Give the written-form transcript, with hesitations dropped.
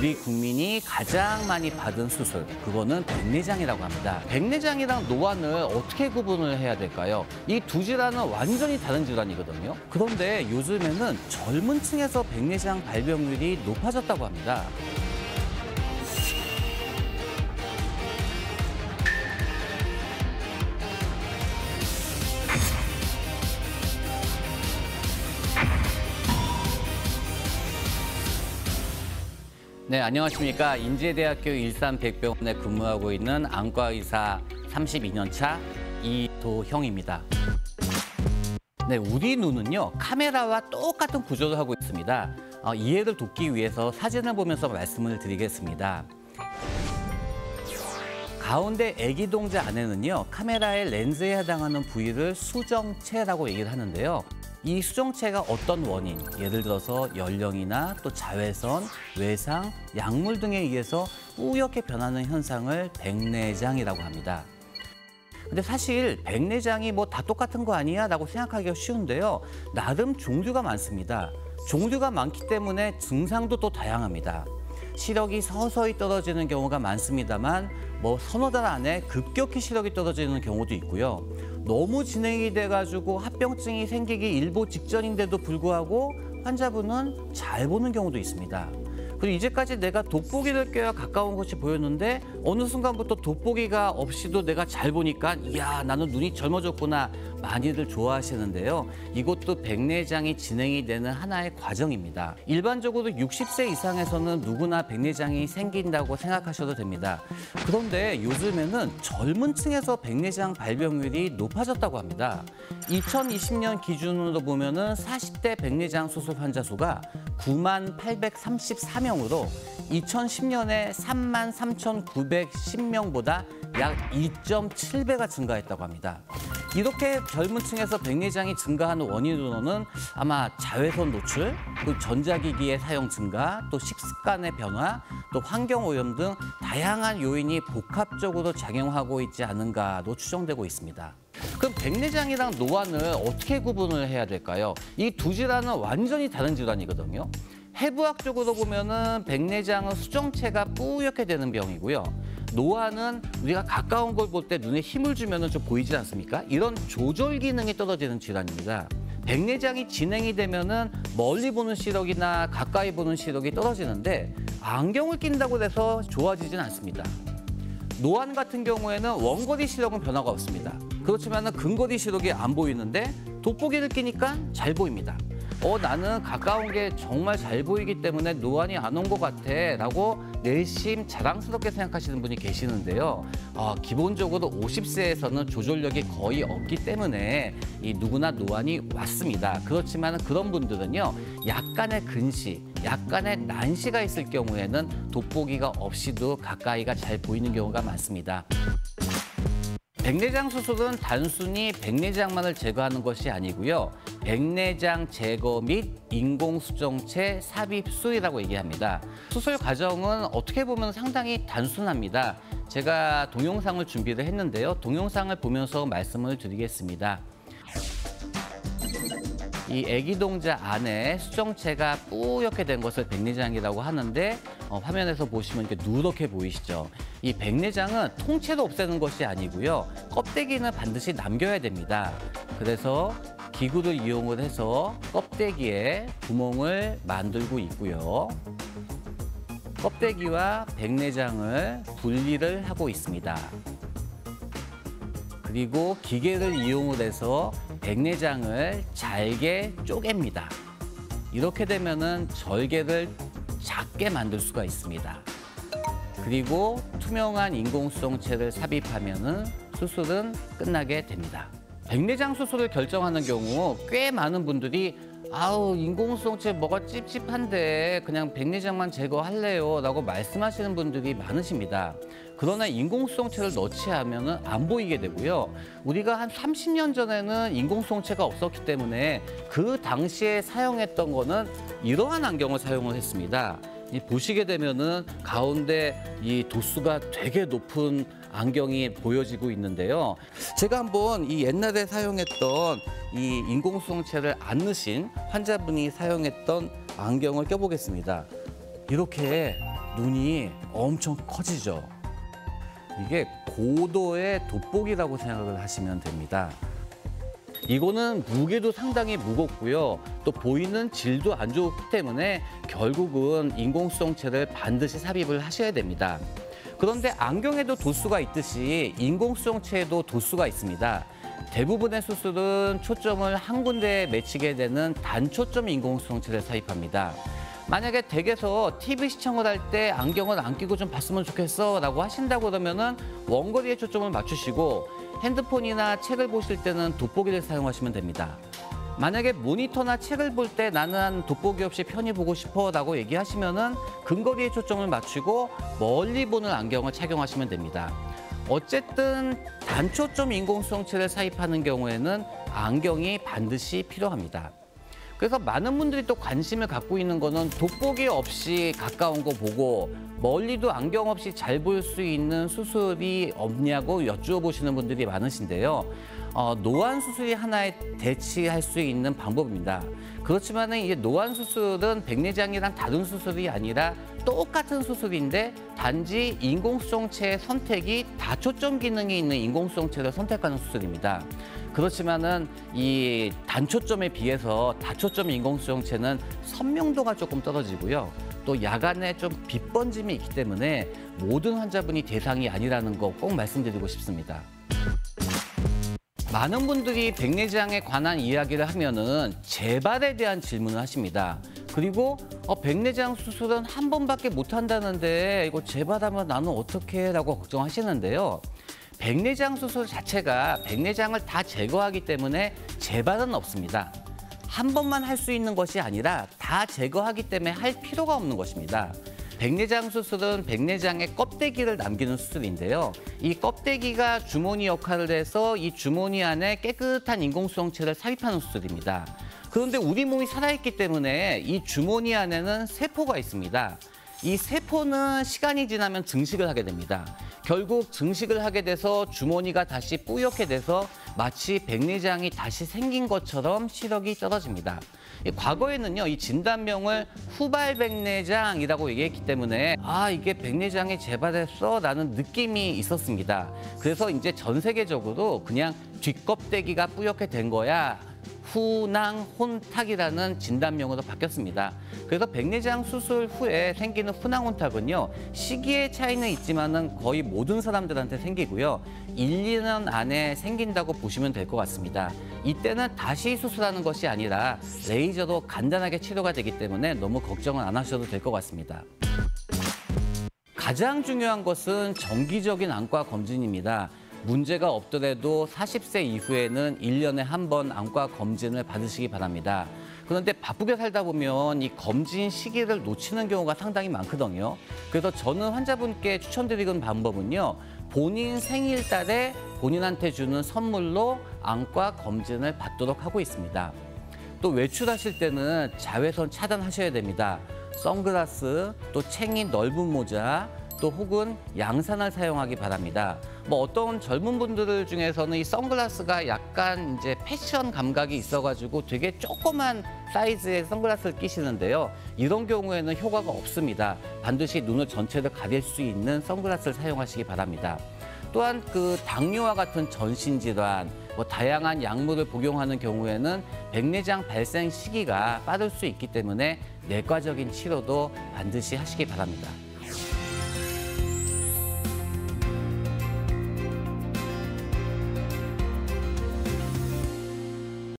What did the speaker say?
우리 국민이 가장 많이 받은 수술, 그거는 백내장이라고 합니다. 백내장이랑 노안을 어떻게 구분을 해야 될까요? 이 두 질환은 완전히 다른 질환이거든요. 그런데 요즘에는 젊은 층에서 백내장 발병률이 높아졌다고 합니다. 네, 안녕하십니까. 인제대학교 일산백병원에 근무하고 있는 안과의사 32년 차 이도형입니다. 네, 우리 눈은요, 카메라와 똑같은 구조를 하고 있습니다. 이해를 돕기 위해서 사진을 보면서 말씀을 드리겠습니다. 가운데 애기동자 안에는요, 카메라의 렌즈에 해당하는 부위를 수정체라고 얘기를 하는데요. 이 수정체가 어떤 원인, 예를 들어서 연령이나 또 자외선, 외상, 약물 등에 의해서 뿌옇게 변하는 현상을 백내장이라고 합니다. 근데 사실 백내장이 뭐 다 똑같은 거 아니야? 라고 생각하기가 쉬운데요. 나름 종류가 많습니다. 종류가 많기 때문에 증상도 또 다양합니다. 시력이 서서히 떨어지는 경우가 많습니다만 뭐 서너 달 안에 급격히 시력이 떨어지는 경우도 있고요. 너무 진행이 돼가지고 합병증이 생기기 일보 직전인데도 불구하고 환자분은 잘 보는 경우도 있습니다. 그리고 이제까지 내가 돋보기를 껴야 가까운 것이 보였는데 어느 순간부터 돋보기가 없이도 내가 잘 보니까 이야, 나는 눈이 젊어졌구나, 많이들 좋아하시는데요. 이것도 백내장이 진행이 되는 하나의 과정입니다. 일반적으로 60세 이상에서는 누구나 백내장이 생긴다고 생각하셔도 됩니다. 그런데 요즘에는 젊은 층에서 백내장 발병률이 높아졌다고 합니다. 2020년 기준으로 보면은 40대 백내장 수술 환자 수가 98,834명으로 2010년에 33,910명보다 약 2.7배가 증가했다고 합니다. 이렇게 젊은 층에서 백내장이 증가하는 원인으로는 아마 자외선 노출, 또 전자기기의 사용 증가, 또 식습관의 변화, 또 환경오염 등 다양한 요인이 복합적으로 작용하고 있지 않은가로 추정되고 있습니다. 그럼 백내장이랑 노안을 어떻게 구분을 해야 될까요? 이 두 질환은 완전히 다른 질환이거든요. 해부학적으로 보면은 백내장은 수정체가 뿌옇게 되는 병이고요. 노안은 우리가 가까운 걸 볼 때 눈에 힘을 주면은 좀 보이지 않습니까? 이런 조절 기능이 떨어지는 질환입니다. 백내장이 진행이 되면은 멀리 보는 시력이나 가까이 보는 시력이 떨어지는데 안경을 낀다고 해서 좋아지진 않습니다. 노안 같은 경우에는 원거리 시력은 변화가 없습니다. 그렇지만 근거리 시력이 안 보이는데 돋보기를 끼니까 잘 보입니다. 나는 가까운 게 정말 잘 보이기 때문에 노안이 안 온 것 같아 라고 내심 자랑스럽게 생각하시는 분이 계시는데요. 기본적으로 50세에서는 조절력이 거의 없기 때문에 누구나 노안이 왔습니다. 그렇지만 그런 분들은요, 약간의 근시, 약간의 난시가 있을 경우에는 돋보기가 없이도 가까이가 잘 보이는 경우가 많습니다. 백내장 수술은 단순히 백내장만을 제거하는 것이 아니고요. 백내장 제거 및 인공수정체 삽입 수술이라고 얘기합니다. 수술 과정은 어떻게 보면 상당히 단순합니다. 제가 동영상을 준비를 했는데요. 동영상을 보면서 말씀을 드리겠습니다. 이 애기동자 안에 수정체가 뿌옇게 된 것을 백내장이라고 하는데 화면에서 보시면 이렇게 누렇게 보이시죠? 이 백내장은 통째로 없애는 것이 아니고요. 껍데기는 반드시 남겨야 됩니다. 그래서 기구를 이용을 해서 껍데기에 구멍을 만들고 있고요. 껍데기와 백내장을 분리를 하고 있습니다. 그리고 기계를 이용을 해서 백내장을 잘게 쪼갭니다. 이렇게 되면은 절개를 작게 만들 수가 있습니다. 그리고 투명한 인공수정체를 삽입하면은 수술은 끝나게 됩니다. 백내장 수술을 결정하는 경우 꽤 많은 분들이 인공수정체 뭐가 찝찝한데 그냥 백내장만 제거할래요 라고 말씀하시는 분들이 많으십니다. 그러나 인공수정체를 넣지 않으면 안 보이게 되고요. 우리가 한 30년 전에는 인공수정체가 없었기 때문에 그 당시에 사용했던 거는 이러한 안경을 사용을 했습니다. 보시게 되면은 가운데 이 도수가 되게 높은 안경이 보여지고 있는데요. 제가 한번 이 옛날에 사용했던 이 인공수정체를 안 넣으신 환자분이 사용했던 안경을 껴보겠습니다. 이렇게 눈이 엄청 커지죠. 이게 고도의 돋보기라고 생각을 하시면 됩니다. 이거는 무게도 상당히 무겁고요. 또 보이는 질도 안 좋기 때문에 결국은 인공수정체를 반드시 삽입을 하셔야 됩니다. 그런데 안경에도 도수가 있듯이 인공수정체에도 도수가 있습니다. 대부분의 수술은 초점을 한 군데에 맺히게 되는 단초점 인공수정체를 삽입합니다. 만약에 댁에서 TV 시청을 할 때 안경을 안 끼고 좀 봤으면 좋겠어 라고 하신다고 그러면은 원거리에 초점을 맞추시고 핸드폰이나 책을 보실 때는 돋보기를 사용하시면 됩니다. 만약에 모니터나 책을 볼 때 나는 돋보기 없이 편히 보고 싶어 라고 얘기하시면은 근거리에 초점을 맞추고 멀리 보는 안경을 착용하시면 됩니다. 어쨌든 단초점 인공수정체를 삽입하는 경우에는 안경이 반드시 필요합니다. 그래서 많은 분들이 또 관심을 갖고 있는 거는 돋보기 없이 가까운 거 보고 멀리도 안경 없이 잘 볼 수 있는 수술이 없냐고 여쭈어보시는 분들이 많으신데요. 노안 수술이 하나의 대치할 수 있는 방법입니다. 그렇지만 이제 노안 수술은 백내장이랑 다른 수술이 아니라 똑같은 수술인데 단지 인공수정체의 선택이 다초점 기능이 있는 인공수정체를 선택하는 수술입니다. 그렇지만은 이 단초점에 비해서 다초점 인공수정체는 선명도가 조금 떨어지고요. 또 야간에 좀 빛번짐이 있기 때문에 모든 환자분이 대상이 아니라는 거 꼭 말씀드리고 싶습니다. 많은 분들이 백내장에 관한 이야기를 하면은 재발에 대한 질문을 하십니다. 그리고 백내장 수술은 한 번밖에 못 한다는데 이거 재발하면 나는 어떻게 해? 라고 걱정하시는데요. 백내장 수술 자체가 백내장을 다 제거하기 때문에 재발은 없습니다. 한 번만 할 수 있는 것이 아니라 다 제거하기 때문에 할 필요가 없는 것입니다. 백내장 수술은 백내장의 껍데기를 남기는 수술인데요. 이 껍데기가 주머니 역할을 해서 이 주머니 안에 깨끗한 인공수정체를 삽입하는 수술입니다. 그런데 우리 몸이 살아있기 때문에 이 주머니 안에는 세포가 있습니다. 이 세포는 시간이 지나면 증식을 하게 됩니다. 결국 증식을 하게 돼서 주머니가 다시 뿌옇게 돼서 마치 백내장이 다시 생긴 것처럼 시력이 떨어집니다. 과거에는요, 이 진단명을 후발백내장이라고 얘기했기 때문에 이게 백내장이 재발했어 라는 느낌이 있었습니다. 그래서 이제 전 세계적으로 그냥 뒷껍데기가 뿌옇게 된 거야. 후낭혼탁이라는 진단명으로 바뀌었습니다. 그래서 백내장 수술 후에 생기는 후낭혼탁은요, 시기의 차이는 있지만은 거의 모든 사람들한테 생기고요. 1, 2년 안에 생긴다고 보시면 될 것 같습니다. 이때는 다시 수술하는 것이 아니라 레이저로 간단하게 치료가 되기 때문에 너무 걱정은 안 하셔도 될 것 같습니다. 가장 중요한 것은 정기적인 안과 검진입니다. 문제가 없더라도 40세 이후에는 1년에 한 번 안과 검진을 받으시기 바랍니다. 그런데 바쁘게 살다 보면 이 검진 시기를 놓치는 경우가 상당히 많거든요. 그래서 저는 환자분께 추천드리는 방법은요, 본인 생일달에 본인한테 주는 선물로 안과 검진을 받도록 하고 있습니다. 또 외출하실 때는 자외선 차단하셔야 됩니다. 선글라스, 또 챙이 넓은 모자, 또 혹은 양산을 사용하기 바랍니다. 어떤 젊은 분들 중에서는 이 선글라스가 약간 이제 패션 감각이 있어가지고 되게 조그만 사이즈의 선글라스를 끼시는데요. 이런 경우에는 효과가 없습니다. 반드시 눈을 전체를 가릴 수 있는 선글라스를 사용하시기 바랍니다. 또한 그 당뇨와 같은 전신질환, 다양한 약물을 복용하는 경우에는 백내장 발생 시기가 빠를 수 있기 때문에 내과적인 치료도 반드시 하시기 바랍니다.